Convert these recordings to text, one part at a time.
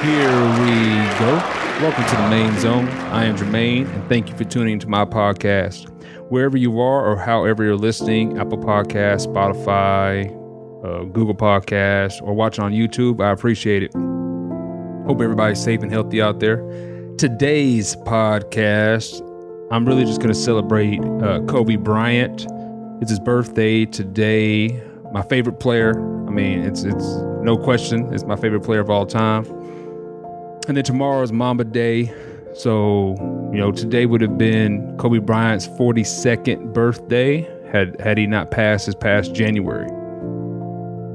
Here we go. Welcome to the Maine Zone. I am Jermaine, and thank you for tuning to my podcast. Wherever you are or however you're listening, Apple Podcasts, Spotify, Google Podcasts, or watching on YouTube, I appreciate it. Hope everybody's safe and healthy out there. Today's podcast, I'm really just going to celebrate Kobe Bryant. It's his birthday today. My favorite player. I mean, it's no question. It's my favorite player of all time. And then tomorrow is Mamba Day. So, today would have been Kobe Bryant's 42nd birthday had he not passed this past January.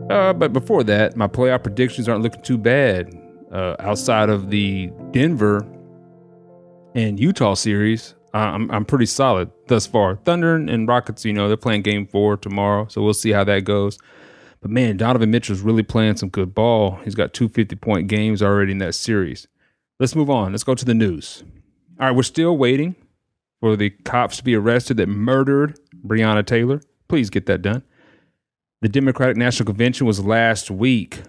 But before that, my playoff predictions aren't looking too bad. Outside of the Denver and Utah series, I'm pretty solid thus far. Thunder and Rockets, they're playing Game 4 tomorrow, so we'll see how that goes. But man, Donovan Mitchell's really playing some good ball. He's got 2 50-point games already in that series. Let's move on. Let's go to the news. All right, we're still waiting for the cops to be arrested that murdered Breonna Taylor. Please get that done. The Democratic National Convention was last week.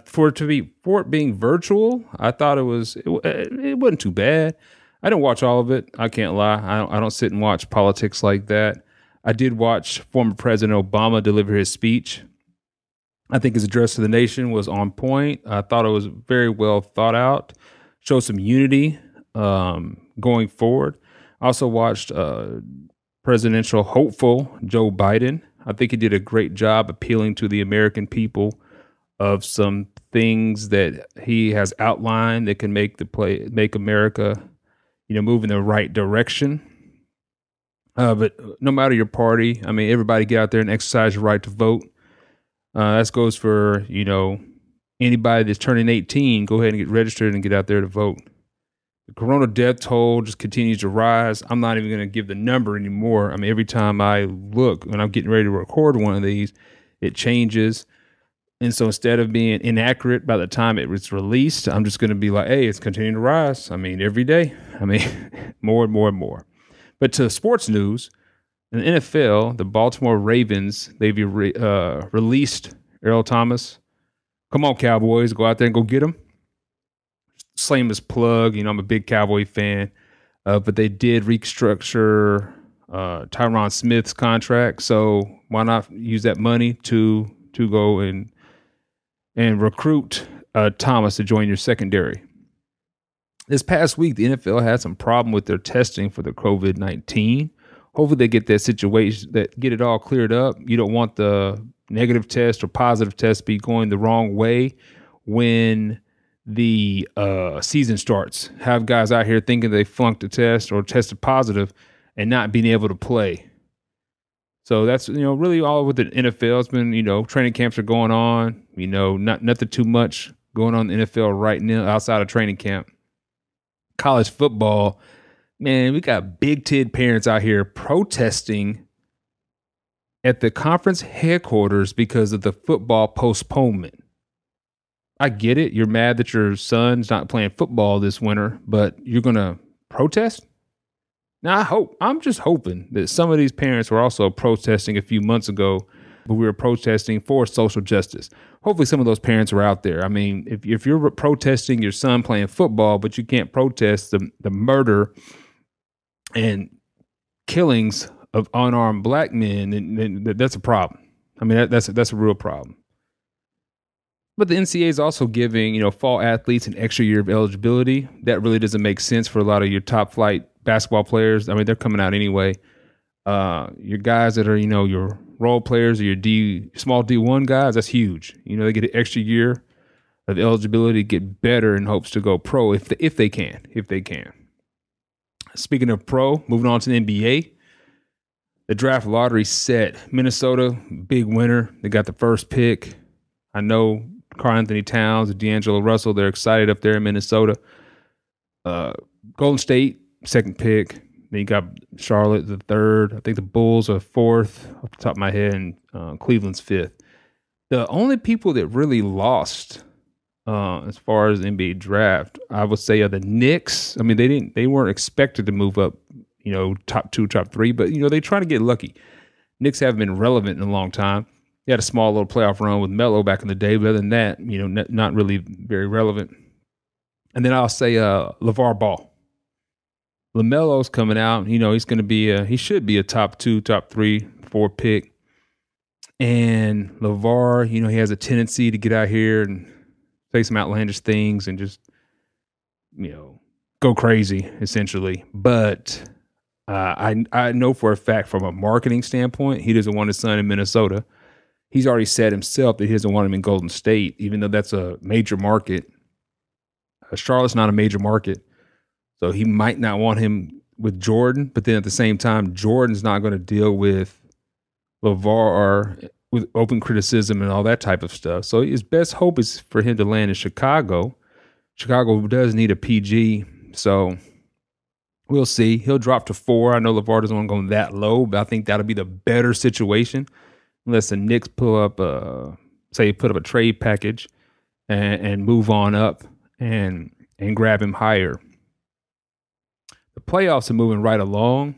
For it being virtual, I thought it wasn't too bad. I didn't watch all of it. I can't lie. I don't sit and watch politics like that. I did watch former President Obama deliver his speech. I think his address to the nation was on point. I thought it was very well thought out. Showed some unity going forward. I also watched presidential hopeful Joe Biden. I think he did a great job appealing to the American people of some things that he has outlined that can make America, move in the right direction. But no matter your party, I mean, everybody get out there and exercise your right to vote. That goes for, anybody that's turning 18, go ahead and get registered and get out there to vote. The corona death toll just continues to rise. I'm not even going to give the number anymore. I mean, every time I look, when I'm getting ready to record one of these, it changes. And so instead of being inaccurate by the time it was released, I'm just going to be like, hey, it's continuing to rise. I mean, every day. I mean, more and more and more. But to sports news, in the NFL, the Baltimore Ravens, they've released Earl Thomas. Come on, Cowboys, go out there and go get him. Shameless plug, I'm a big Cowboy fan, but they did restructure Tyron Smith's contract, so why not use that money to go and recruit Thomas to join your secondary? This past week, the NFL had some problem with their testing for the COVID-19. Hopefully they get that situation, get it all cleared up. You don't want the negative test or positive test be going the wrong way when the season starts. Have guys out here thinking they flunked the test or tested positive and not being able to play. So that's, really all with the NFL. It's been, training camps are going on, nothing too much going on in the NFL right now outside of training camp. College football, man, we got big tid parents out here protesting at the conference headquarters because of the football postponement. I get it. You're mad that your son's not playing football this winter, but you're going to protest? Now, I'm just hoping that some of these parents were also protesting a few months ago, but we were protesting for social justice. Hopefully some of those parents are out there. I mean, if you're protesting your son playing football, but you can't protest the murder and killings of unarmed black men, then that's a problem. I mean, that's a real problem. But the NCAA is also giving, fall athletes an extra year of eligibility. That really doesn't make sense for a lot of your top flight basketball players. I mean, they're coming out anyway. Your guys that are, your role players or your small D1 guys, that's huge. They get an extra year of eligibility to get better in hopes to go pro if they can. Speaking of pro, moving on to the NBA, the draft lottery set. Minnesota, big winner. They got the first pick. I know Karl Anthony Towns and D'Angelo Russell, they're excited up there in Minnesota. Golden State, second pick. Then you got Charlotte, the third. I think the Bulls are fourth off the top of my head, and Cleveland's fifth. The only people that really lost as far as the NBA draft, I would say, are the Knicks. I mean, they weren't expected to move up, top two, top three, but they try to get lucky. Knicks haven't been relevant in a long time. They had a small little playoff run with Melo back in the day, but other than that, not really very relevant. And then I'll say LeVar Ball. LaMelo's coming out. He's going to be he should be a top 2, top 3, 4 pick. And LeVar, he has a tendency to get out here and say some outlandish things and just, go crazy, essentially. But I know for a fact from a marketing standpoint, he doesn't want his son in Minnesota. He's already said himself that he doesn't want him in Golden State, even though that's a major market. Charlotte's not a major market. So he might not want him with Jordan, but then at the same time, Jordan's not going to deal with LeVar with open criticism and all that type of stuff. So his best hope is for him to land in Chicago. Chicago does need a PG, so we'll see. He'll drop to 4. I know LeVar doesn't want to go that low, but I think that'll be the better situation unless the Knicks put up a trade package and move on up and grab him higher. The playoffs are moving right along.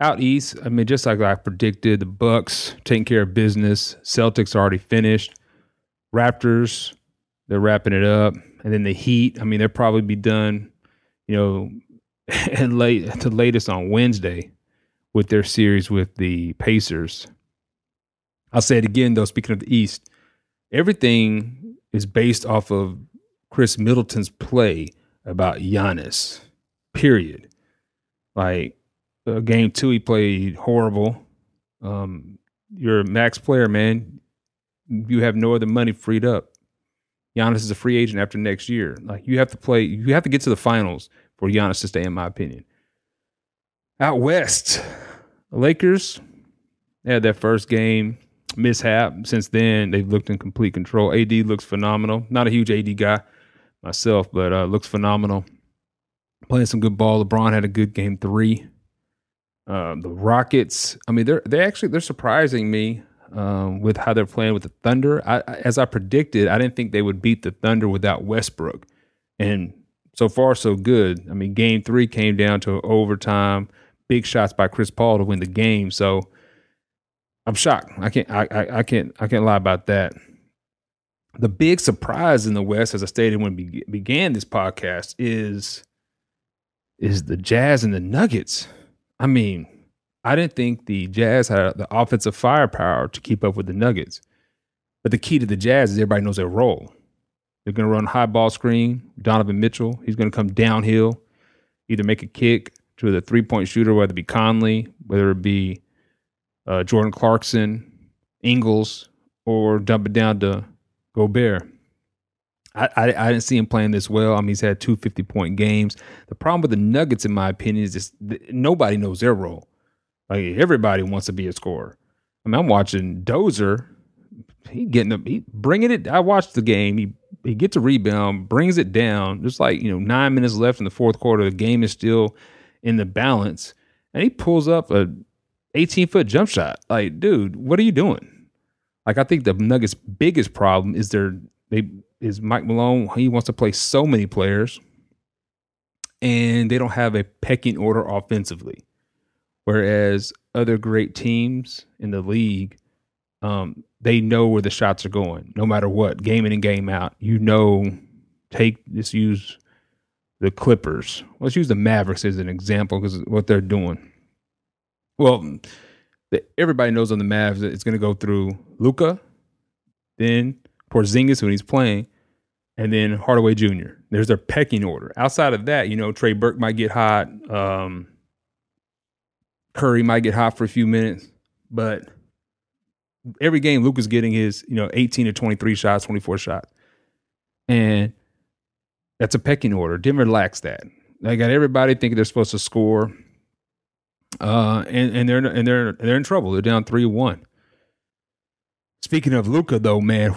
Out east, just like I predicted, the Bucks taking care of business. Celtics already finished. Raptors, they're wrapping it up. And then the Heat, they'll probably be done, at the latest on Wednesday with their series with the Pacers. I'll say it again, though, speaking of the East, everything is based off of Chris Middleton's play about Giannis. Period. Like game 2, he played horrible. You're a max player, man. You have no other money freed up. Giannis is a free agent after next year. Like you have to get to the finals for Giannis to stay, in my opinion. Out west, the Lakers, they had their first game mishap. Since then, they've looked in complete control. AD looks phenomenal. Not a huge AD guy myself, but looks phenomenal. Playing some good ball. LeBron had a good game 3. The Rockets, they're surprising me with how they're playing with the Thunder. As I predicted, I didn't think they would beat the Thunder without Westbrook. And so far, so good. Game 3 came down to overtime, big shots by Chris Paul to win the game. So I'm shocked. I can't lie about that. The big surprise in the West, as I stated when we began this podcast, is the Jazz and the Nuggets. I didn't think the Jazz had the offensive firepower to keep up with the Nuggets. But the key to the Jazz is everybody knows their role. They're going to run high ball screen. Donovan Mitchell, he's going to come downhill, either make a kick to the three-point shooter, whether it be Conley, whether it be Jordan Clarkson, Ingles, or dump it down to Gobert. I didn't see him playing this well. He's had 2 50-point games. The problem with the Nuggets, in my opinion, is just nobody knows their role. Like everybody wants to be a scorer. I'm watching Dozier. He bringing it. I watched the game. He gets a rebound, brings it down. Just like 9 minutes left in the fourth quarter, the game is still in the balance, and he pulls up a 18-foot jump shot. Like, dude, what are you doing? Like, I think the Nuggets' biggest problem is is Mike Malone. He wants to play so many players, and they don't have a pecking order offensively. Whereas other great teams in the league, they know where the shots are going, no matter what, game in and game out. Let's use the Clippers. Let's use the Mavericks as an example because of what they're doing. Well, everybody knows on the Mavs that it's going to go through Luka, then Porzingis when he's playing, and then Hardaway Jr. There's their pecking order. Outside of that, Trey Burke might get hot. Curry might get hot for a few minutes, but every game Luka's getting his 18 to 23 shots, 24 shots, and that's a pecking order. Denver lacks that. They got everybody thinking they're supposed to score, and they're in trouble. They're down 3-1. Speaking of Luka, though, man,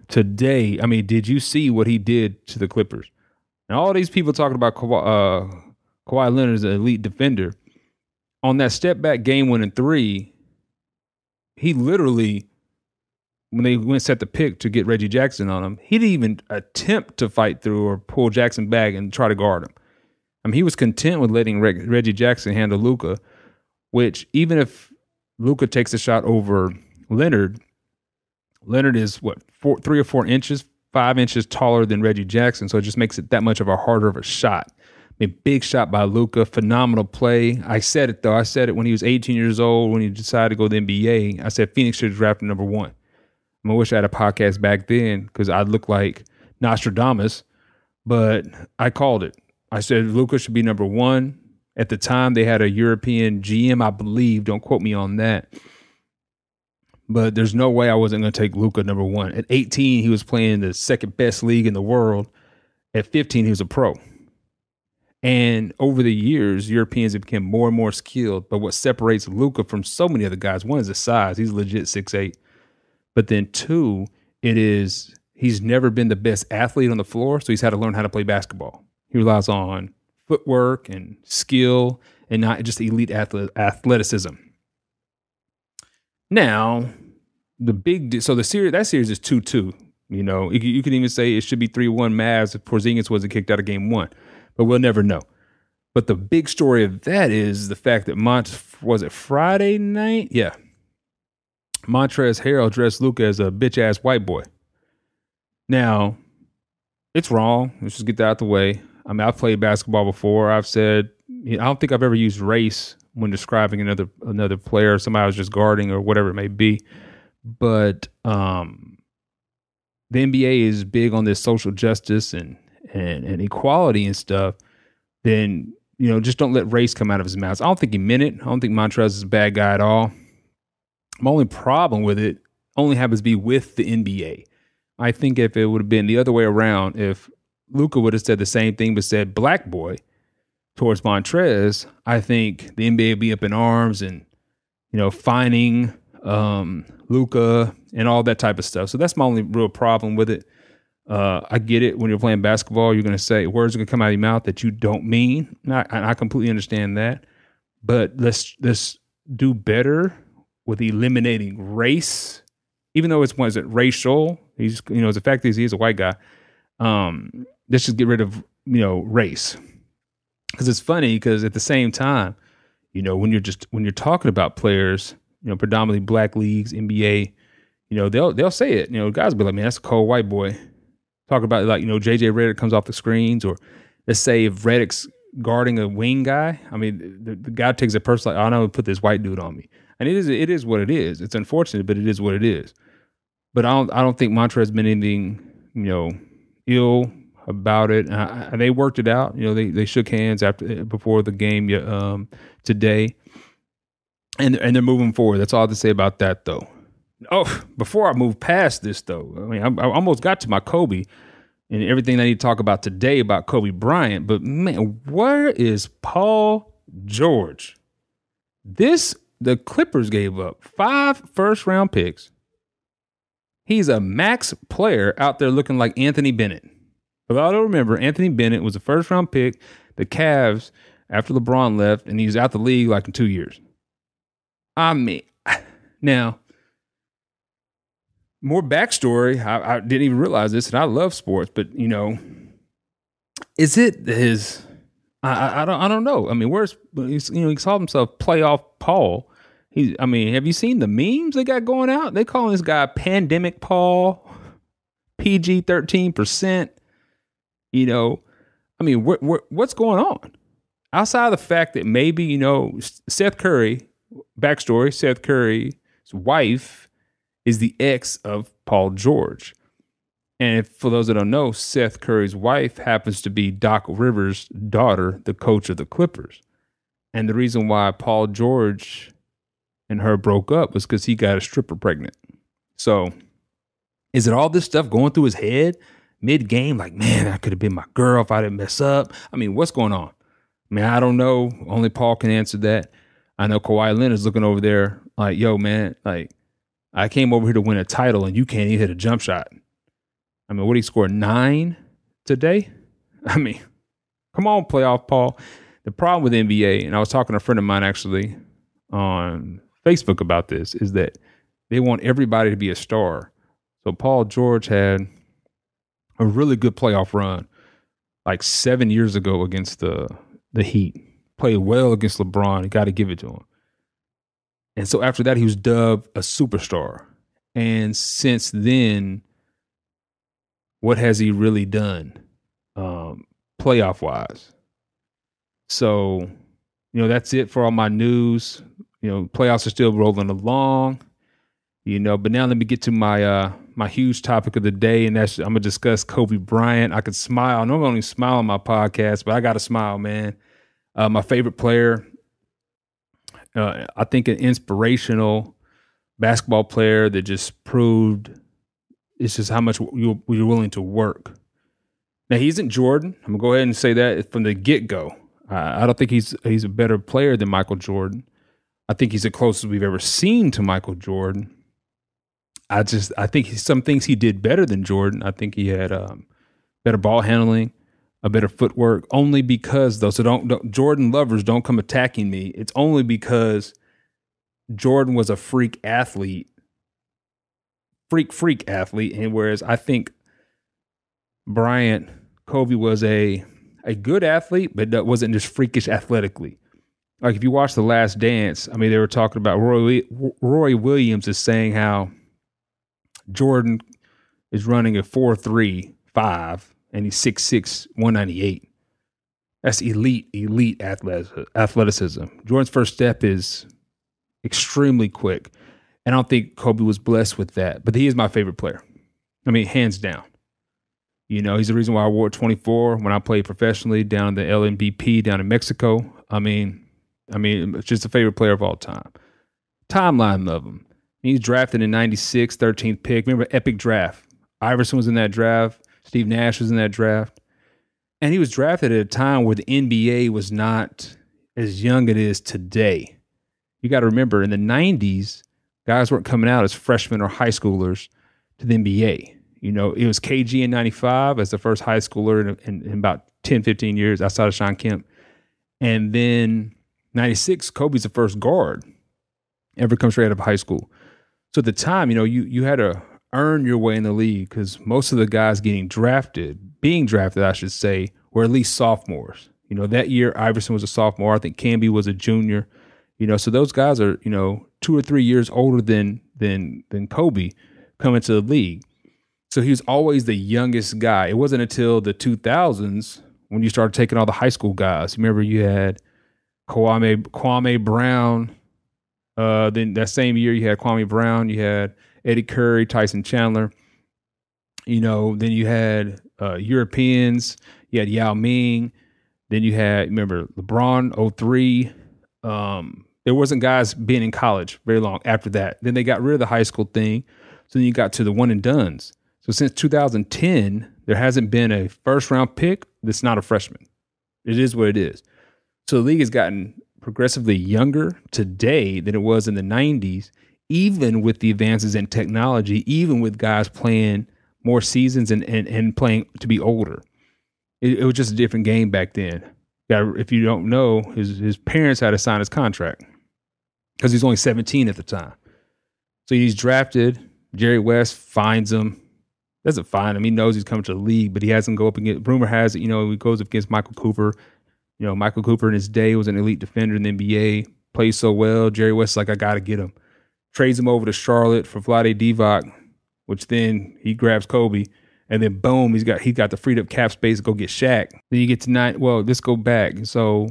today, did you see what he did to the Clippers? And all these people talking about Kawhi Leonard as an elite defender. On that step back game 1 and 3, he literally, when they went set the pick to get Reggie Jackson on him, he didn't even attempt to fight through or pull Jackson back and try to guard him. He was content with letting Reggie Jackson handle Luka, which even if Luka takes a shot over Leonard is 3 or 4 inches 5 inches taller than Reggie Jackson, so it just makes it that much of a harder of a shot. I mean, big shot by Luka, phenomenal play. I said it, though. I said it when he was 18 years old, when he decided to go to the NBA. I said Phoenix should draft him number 1. I wish I had a podcast back then because I'd look like Nostradamus, but I called it. I said Luka should be number 1. At the time, they had a European GM, I believe. Don't quote me on that. But there's no way I wasn't going to take Luka number 1. At 18, he was playing the second best league in the world. At 15, he was a pro. And over the years, Europeans have become more and more skilled. But what separates Luka from so many other guys, one is his size. He's legit 6'8". But then 2, he's never been the best athlete on the floor, so he's had to learn how to play basketball. He relies on footwork and skill and not just elite athleticism. Now, that series is 2-2. You know, you could even say it should be 3-1 Mavs if Porzingis wasn't kicked out of game 1, but we'll never know. But the big story of that is the fact that was it Friday night? Yeah. Montrezl Harrell dressed Luka as a bitch-ass white boy. Now, it's wrong. Let's just get that out the way. I mean, I've played basketball before. I've said, I don't think I've ever used race when describing another player, somebody I was just guarding or whatever it may be. But the NBA is big on this social justice and equality and stuff. Then, you know, just don't let race come out of his mouth. I don't think he meant it. I don't think Montrezl is a bad guy at all. My only problem with it only happens to be with the NBA. I think if it would have been the other way around, if Luka would have said the same thing but said black boy towards Montrezl, I think the NBA would be up in arms and, you know, fining Luka and all that type of stuff. So that's my only real problem with it. I get it. When you're playing basketball, you're going to say words are going to come out of your mouth that you don't mean. And I completely understand that. But let's do better with eliminating race, even though it's racial. He's, you know, the fact is he's a white guy. Let's just get rid of, you know, race. Because it's funny because at the same time, you know, when you're talking about players, you know, predominantly black leagues, NBA, you know, they'll say it. You know, guys will be like, man, that's a cold white boy. Talk about, like, you know, JJ Redick comes off the screens, or let's say if Redick's guarding a wing guy, I mean, the guy takes it personally, like, oh, no, put this white dude on me. And it is what it is. It's unfortunate, but it is what it is. But I don't think Montrezl has been anything, you know, ill about it. And they worked it out. You know, they shook hands before the game today, and they're moving forward. That's all I have to say about that, though. Oh, before I move past this, though, I mean, I almost got to my Kobe and everything I need to talk about today about Kobe Bryant. But man, where is Paul George? The Clippers gave up 5 first-round picks. He's a max player out there looking like Anthony Bennett. But I don't remember, Anthony Bennett was a first-round pick, the Cavs, after LeBron left, and he was out the league like in 2 years. I mean, now, more backstory, I didn't even realize this, and I love sports, but, you know, is it his... I don't know. I mean, he called himself Playoff Paul. Have you seen the memes they got going out? They calling this guy Pandemic Paul, PG 13%. You know, I mean, what's going on? Outside of the fact that maybe, you know, Seth Curry, backstory, Seth Curry's wife is the ex of Paul George. And for those that don't know, Seth Curry's wife happens to be Doc Rivers' daughter, the coach of the Clippers. And the reason why Paul George and her broke up was because he got a stripper pregnant. So is it all this stuff going through his head mid-game? Like, man, that could have been my girl if I didn't mess up. I mean, what's going on? I mean, I don't know. Only Paul can answer that. I know Kawhi Leonard's looking over there like, yo, man, like, I came over here to win a title and you can't even hit a jump shot. I mean, what, he scored 9 today? I mean, come on, playoff Paul. The problem with NBA, and I was talking to a friend of mine actually on Facebook about this, is that they want everybody to be a star. So Paul George had a really good playoff run like 7 years ago against the Heat. Played well against LeBron. You got to give it to him. And so after that, he was dubbed a superstar. And since then, what has he really done playoff wise. So, that's it for all my news. Playoffs are still rolling along, but now let me get to my my huge topic of the day, and that's I'm gonna discuss Kobe Bryant. I could smile. I normally only smile on my podcast, but I gotta smile, man. My favorite player, I think an inspirational basketball player that just proved it's just how much you're willing to work. Now, he isn't Jordan. I'm going to go ahead and say that from the get-go. I don't think he's a better player than Michael Jordan. I think he's the closest we've ever seen to Michael Jordan. I think some things he did better than Jordan. I think he had better ball handling, a better footwork, only because, though, so don't Jordan lovers don't come attacking me. It's only because Jordan was a freak athlete, and whereas I think Kobe was a good athlete, but that wasn't just freakish athletically. Like if you watch The Last Dance, I mean, they were talking about Roy Williams is saying how Jordan is running a 4.35 and he's 6'6", 198. That's elite athleticism. Jordan's first step is extremely quick. And I don't think Kobe was blessed with that, but he is my favorite player. I mean, hands down. He's the reason why I wore 24 when I played professionally down in the LNBP down in Mexico. I mean, it's just a favorite player of all time. Timeline of him. He's drafted in 96, 13th pick. Remember, epic draft. Iverson was in that draft. Steve Nash was in that draft. And he was drafted at a time where the NBA was not as young as it is today. You got to remember, in the 90s, guys weren't coming out as freshmen or high schoolers to the NBA. It was KG in 95 as the first high schooler in about 10, 15 years outside of Sean Kemp. And then 96, Kobe's the first guard ever come straight out of high school. So at the time, you had to earn your way in the league because most of the guys being drafted, I should say, were at least sophomores. That year, Iverson was a sophomore. I think Camby was a junior. So those guys are, 2 or 3 years older than Kobe coming to the league. So he was always the youngest guy. It wasn't until the 2000s when you started taking all the high school guys. Remember, you had Kwame Brown. Then that same year, you had Kwame Brown. You had Eddie Curry, Tyson Chandler. Then you had Europeans. You had Yao Ming. Then you had, remember, LeBron, 03. There wasn't guys being in college very long after that. Then they got rid of the high school thing. So then you got to the one and dones. So since 2010, there hasn't been a first round pick that's not a freshman. It is what it is. So the league has gotten progressively younger today than it was in the 90s, even with the advances in technology, even with guys playing more seasons and playing to be older. It was just a different game back then. If you don't know, his parents had to sign his contract because he's only 17 at the time. So he's drafted. Jerry West finds him. Doesn't find him. He knows he's coming to the league, but he hasn't go up against. Rumor has it, he goes up against Michael Cooper. Michael Cooper in his day was an elite defender in the NBA. Plays so well. Jerry West's like, I got to get him. Trades him over to Charlotte for Vlade Divac, which then he grabs Kobe. And then boom, he got the freed up cap space to go get Shaq. Then you get to let's go back. So,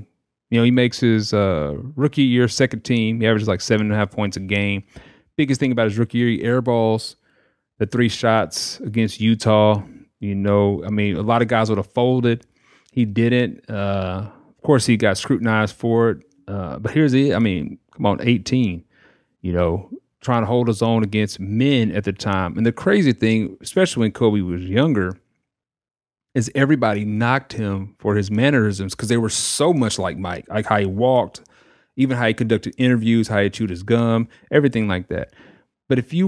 he makes his rookie year second team. He averages like 7.5 points a game. Biggest thing about his rookie year, he airballs the 3 shots against Utah. A lot of guys would have folded. He didn't. Of course, he got scrutinized for it. But here's come on, 18, trying to hold his own against men at the time. And the crazy thing, especially when Kobe was younger, is everybody knocked him for his mannerisms because they were so much like Mike, like how he walked, even how he conducted interviews, how he chewed his gum, everything like that. But if you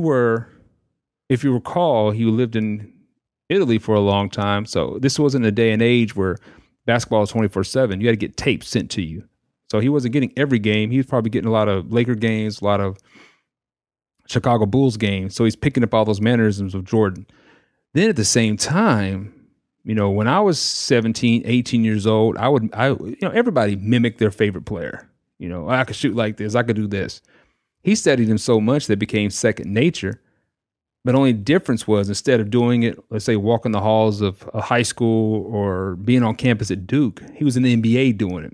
recall, he lived in Italy for a long time. So this wasn't a day and age where basketball is 24/7. You had to get tapes sent to you. So he wasn't getting every game. He was probably getting a lot of Laker games, a lot of Chicago Bulls games. So he's picking up all those mannerisms of Jordan. Then at the same time, when I was 17, 18 years old, everybody mimicked their favorite player. I could shoot like this. I could do this. He studied him so much that it became second nature. But only difference was instead of doing it, let's say walking the halls of a high school or being on campus at Duke, he was in the NBA doing it.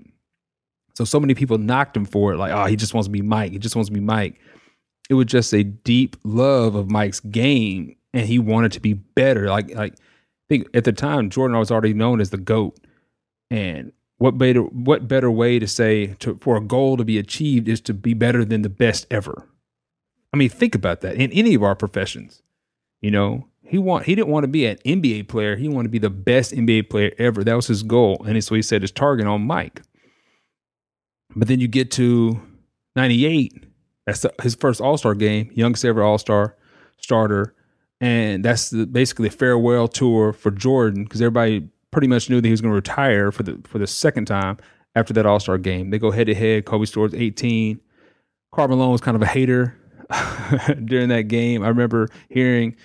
So many people knocked him for it, like, oh, he just wants to be Mike. He just wants to be Mike. It was just a deep love of Mike's game, and he wanted to be better. Like I think at the time, Jordan was already known as the GOAT. And what better way to say for a goal to be achieved is to be better than the best ever. I mean, think about that in any of our professions. You know, he didn't want to be an NBA player. He wanted to be the best NBA player ever. That was his goal. And so he set his target on Mike. But then you get to 98. That's his first All-Star game, youngest ever All-Star starter. And that's basically a farewell tour for Jordan because everybody pretty much knew that he was going to retire for the second time after that All-Star game. They go head-to-head. Kobe scores 18. Karl Malone was kind of a hater during that game. I remember hearing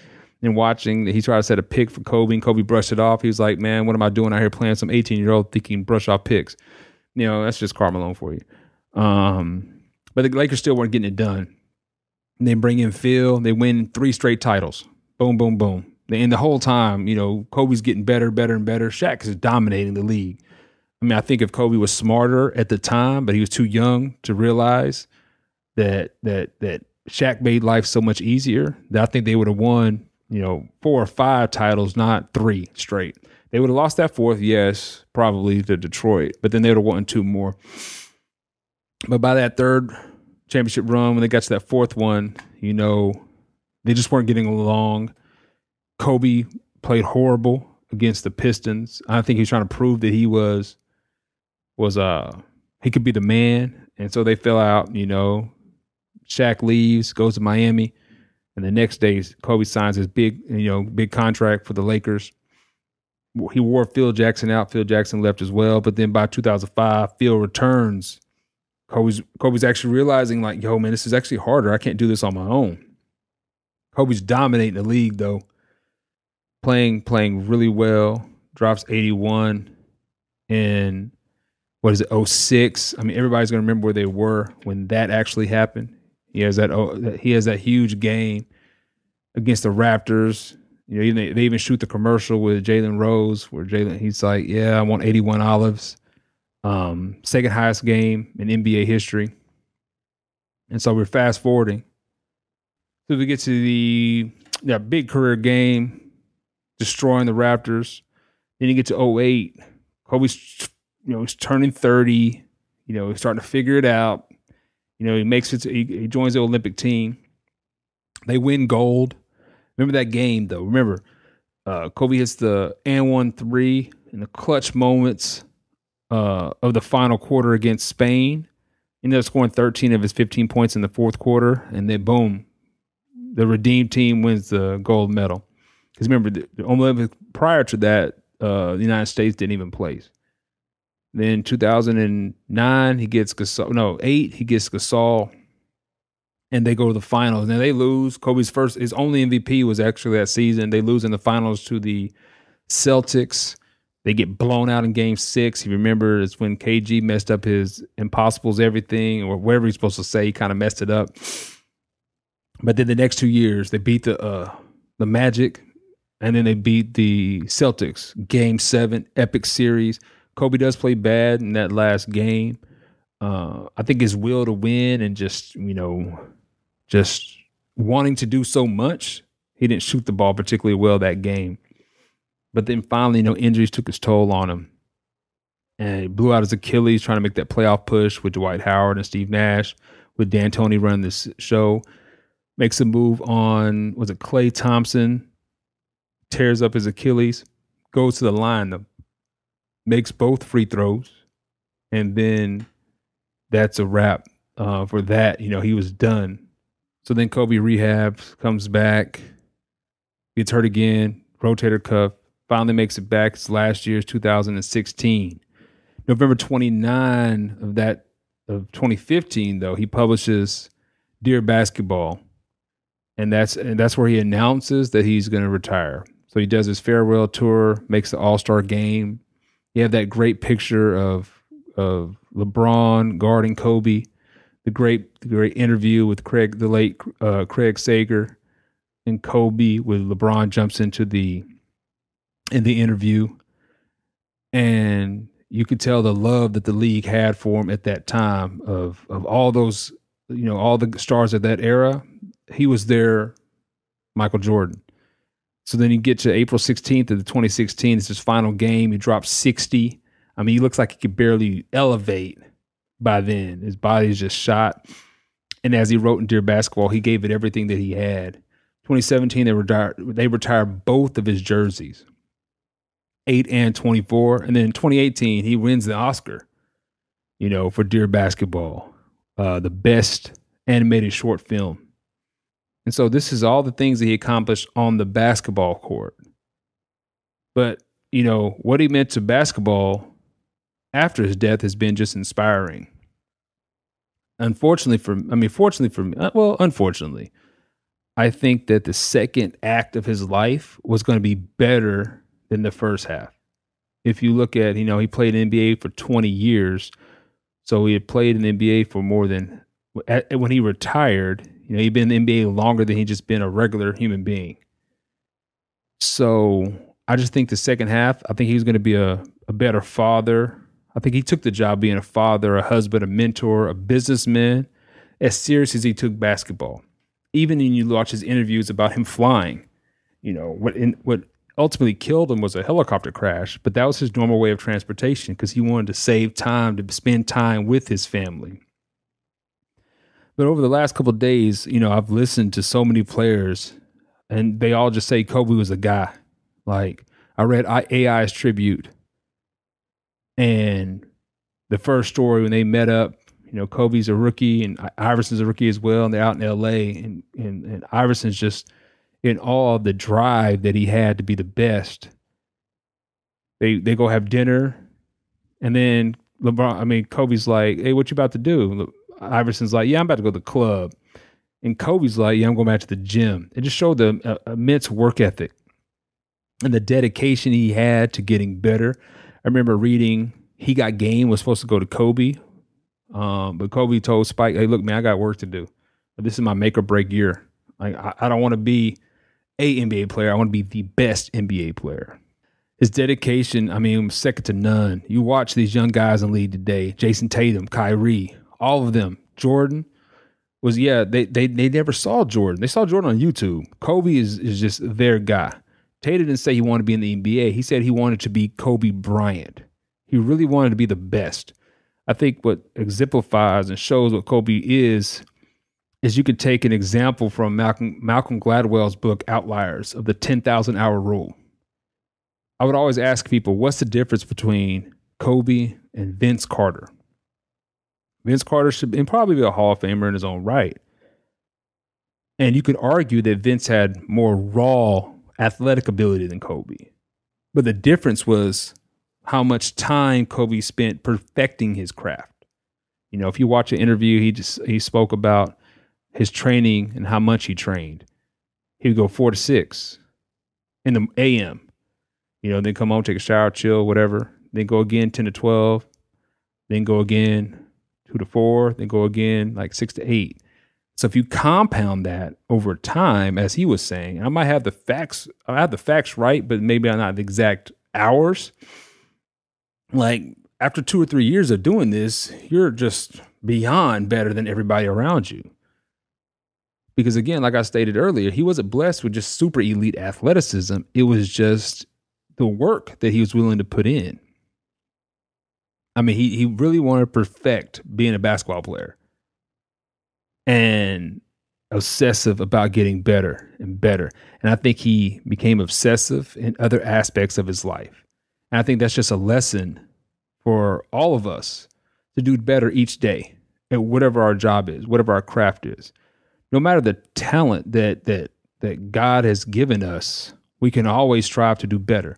and watching that he tried to set a pick for Kobe, and Kobe brushed it off. He was like, man, what am I doing out here playing some 18-year-old thinking brush off picks? You know, that's just Karl Malone for you. But the Lakers still weren't getting it done. And they bring in Phil. They win 3 straight titles. Boom, boom, boom. And the whole time, you know, Kobe's getting better, better, and better. Shaq is dominating the league. I mean, I think if Kobe was smarter at the time, but he was too young to realize that Shaq made life so much easier, that I think they would have won, you know, 4 or 5 titles, not 3 straight. They would have lost that 4th, yes, probably to Detroit, but then they would have won 2 more. But by that 3rd championship run, when they got to that 4th one, you know, they just weren't getting along. Kobe played horrible against the Pistons. I think he was trying to prove that he he could be the man, and so they fell out. You know, Shaq leaves, goes to Miami, and the next day Kobe signs his big contract for the Lakers. He wore Phil Jackson out. Phil Jackson left as well. But then by 2005, Phil returns. Kobe's actually realizing, like, yo, man, this is actually harder. I can't do this on my own. Kobe's dominating the league, though. Playing really well. Drops 81 in, 06? I mean, everybody's going to remember where they were when that actually happened. He has that huge game against the Raptors. You know, they even shoot the commercial with Jalen Rose where he's like, yeah, I want 81 olives. Second highest game in NBA history. And so we're fast forwarding. So we get to that big career game, destroying the Raptors. Then you get to 08. Kobe's, he's turning 30. You know, he's starting to figure it out. You know, he joins the Olympic team. They win gold. Remember that game, though. Remember, Kobe hits the and 1 3 in the clutch moments of the final quarter against Spain. Ended up scoring 13 of his 15 points in the 4th quarter. And then, boom, the redeemed team wins the gold medal. Because remember, the Olympics prior to that, the United States didn't even place. Then 2009, he gets Gasol. 8, he gets Gasol. And they go to the finals. Now they lose. His only MVP was actually that season. They lose in the finals to the Celtics. They get blown out in game 6. You remember it's when KG messed up his impossibles everything, or whatever he's supposed to say. He kind of messed it up. But then the next 2 years, they beat the Magic, and then they beat the Celtics. Game 7, epic series. Kobe does play bad in that last game. I think his will to win and just wanting to do so much, he didn't shoot the ball particularly well that game. But then finally, injuries took its toll on him. And he blew out his Achilles trying to make that playoff push with Dwight Howard and Steve Nash, with D'Antoni running this show. Makes a move on, was it Klay Thompson? Tears up his Achilles, goes to the line, though, makes both free throws, and then that's a wrap for that. He was done. So then Kobe rehabs, comes back, gets hurt again, rotator cuff, finally makes it back. It's last year's 2016. November 29 of 2015, though, he publishes Dear Basketball. And that's where he announces that he's going to retire. So he does his farewell tour, makes the All-Star game. You have that great picture of LeBron guarding Kobe, the great interview with the late Craig Sager, and Kobe, with LeBron jumps in the interview, and you could tell the love that the league had for him at that time of all those, all the stars of that era. He was their Michael Jordan. So then you get to April 16th of the 2016. It's his final game. He drops 60. I mean, he looks like he could barely elevate by then. His body's just shot. And as he wrote in Dear Basketball, he gave it everything that he had. 2017, they retired both of his jerseys, 8 and 24. And then in 2018, he wins the Oscar, for Dear Basketball, the best animated short film. And so this is all the things that he accomplished on the basketball court. But, what he meant to basketball after his death has been just inspiring. Unfortunately, I think that the second act of his life was going to be better than the first half. If you look at, he played in the NBA for 20 years. So he had played in the NBA for more than, when he retired, he'd been in the NBA longer than he'd just been a regular human being. So I just think the second half, I think he was going to be a better father. I think he took the job being a father, a husband, a mentor, a businessman, as serious as he took basketball. Even when you watch his interviews about him flying, what ultimately killed him was a helicopter crash, but that was his normal way of transportation because he wanted to save time to spend time with his family. But over the last couple of days, I've listened to so many players and they all just say Kobe was a guy. Like, I read AI's tribute, and the first story when they met up, Kobe's a rookie and Iverson's a rookie as well, and they're out in LA, and Iverson's just in awe of the drive that he had to be the best. They go have dinner, and then Kobe's like, "Hey, what you about to do?" Iverson's like, "Yeah, I'm about to go to the club." And Kobe's like, "Yeah, I'm going back to the gym." It just showed the immense work ethic and the dedication he had to getting better. I remember reading He Got Game was supposed to go to Kobe, but Kobe told Spike, "Hey, look, man, I got work to do. This is my make or break year. Like, I don't want to be a NBA player. I want to be the best NBA player." His dedication, was second to none. You watch these young guys in the league today, Jason Tatum, Kyrie, all of them. Jordan was, they never saw Jordan. They saw Jordan on YouTube. Kobe is just their guy. Tatum didn't say he wanted to be in the NBA. He said he wanted to be Kobe Bryant. He really wanted to be the best. I think what exemplifies and shows what Kobe is you could take an example from Malcolm Gladwell's book, Outliers, of the 10,000 hour rule. I would always ask people, what's the difference between Kobe and Vince Carter? Vince Carter should probably be a Hall of Famer in his own right. And you could argue that Vince had more raw athletic ability than Kobe. But the difference was how much time Kobe spent perfecting his craft. If you watch an interview, he spoke about his training and how much he trained. He would go 4 to 6 in the AM. Then come home, take a shower, chill, whatever. Then go again 10 to 12. Then go again 2 to 4. Then go again like 6 to 8. So if you compound that over time, as he was saying, I might have the facts. I have the facts right, but maybe I'm not the exact hours. Like, after 2 or 3 years of doing this, you're just beyond better than everybody around you. Because again, like I stated earlier, he wasn't blessed with just super elite athleticism. It was just the work that he was willing to put in. He really wanted to perfect being a basketball player and obsessive about getting better and better. And I think he became obsessive in other aspects of his life. And I think that's just a lesson for all of us to do better each day at whatever our job is, whatever our craft is. No matter the talent that God has given us, we can always strive to do better.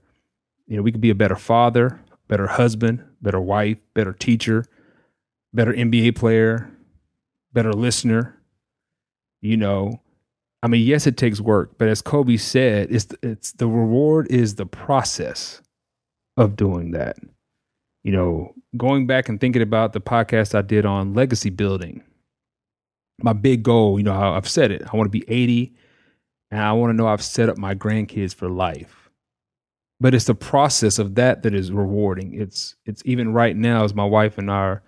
We could be a better father, better husband, better wife, better teacher, better NBA player, better listener. Yes, it takes work, but as Kobe said, it's the reward is the process of doing that. Going back and thinking about the podcast I did on legacy building, my big goal, I've said it, I want to be 80 And I want to know I've set up my grandkids for life. But it's the process of that is rewarding. It's even right now as my wife and I are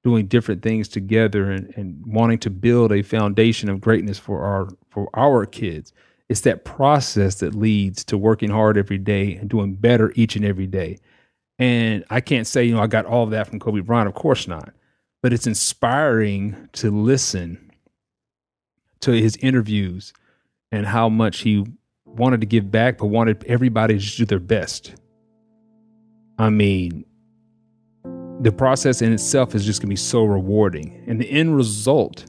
doing different things together and wanting to build a foundation of greatness for our kids. It's that process that leads to working hard every day and doing better each and every day. And I can't say, I got all of that from Kobe Bryant. Of course not. But it's inspiring to listen to his interviews and how much he wanted to give back, but wanted everybody to just do their best. I mean, the process in itself is just going to be so rewarding. And the end result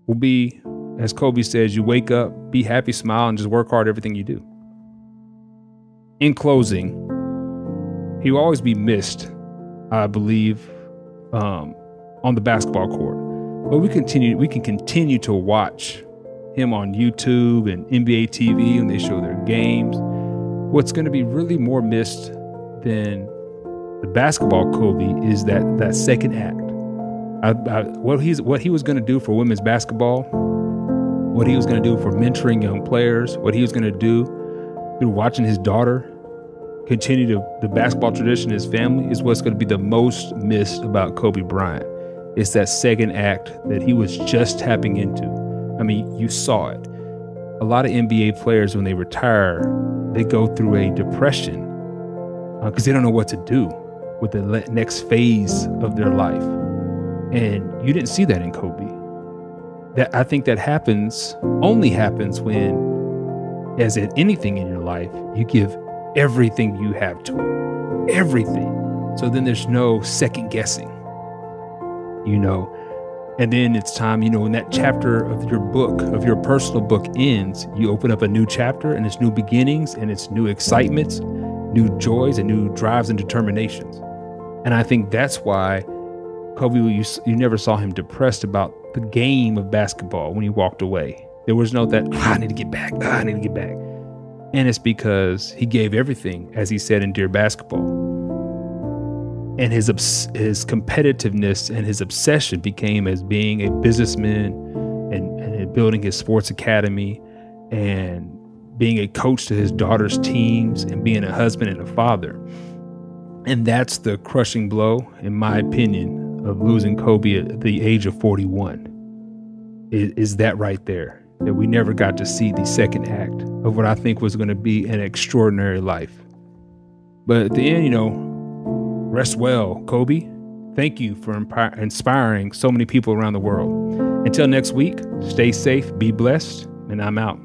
will be, as Kobe says, you wake up, be happy, smile, and just work hard everything you do. In closing, he will always be missed, I believe, on the basketball court. But we can continue to watch him on YouTube and NBA TV when they show their games. What's going to be really more missed than the basketball Kobe is that second act. What he was going to do for women's basketball, what he was going to do for mentoring young players, what he was going to do through watching his daughter continue the basketball tradition in his family is what's going to be the most missed about Kobe Bryant. It's that second act that he was just tapping into. I mean, you saw it. A lot of NBA players, when they retire, they go through a depression because they don't know what to do with the next phase of their life. And you didn't see that in Kobe. I think that only happens when, as in anything in your life, you give everything you have to it. Everything. So then there's no second guessing, And then it's time, when that chapter of your book, of your personal book ends, you open up a new chapter and it's new beginnings and it's new excitements, new joys and new drives and determinations. And I think that's why Kobe, you never saw him depressed about the game of basketball when he walked away. There was no that, I need to get back. I need to get back. And it's because he gave everything, as he said in Dear Basketball. And his competitiveness and his obsession became as being a businessman and building his sports academy and being a coach to his daughter's teams and being a husband and a father. And that's the crushing blow, in my opinion, of losing Kobe at the age of 41. Is that right there, that we never got to see the second act of what I think was going to be an extraordinary life. But at the end, rest well, Kobe. Thank you for inspiring so many people around the world. Until next week, stay safe, be blessed, and I'm out.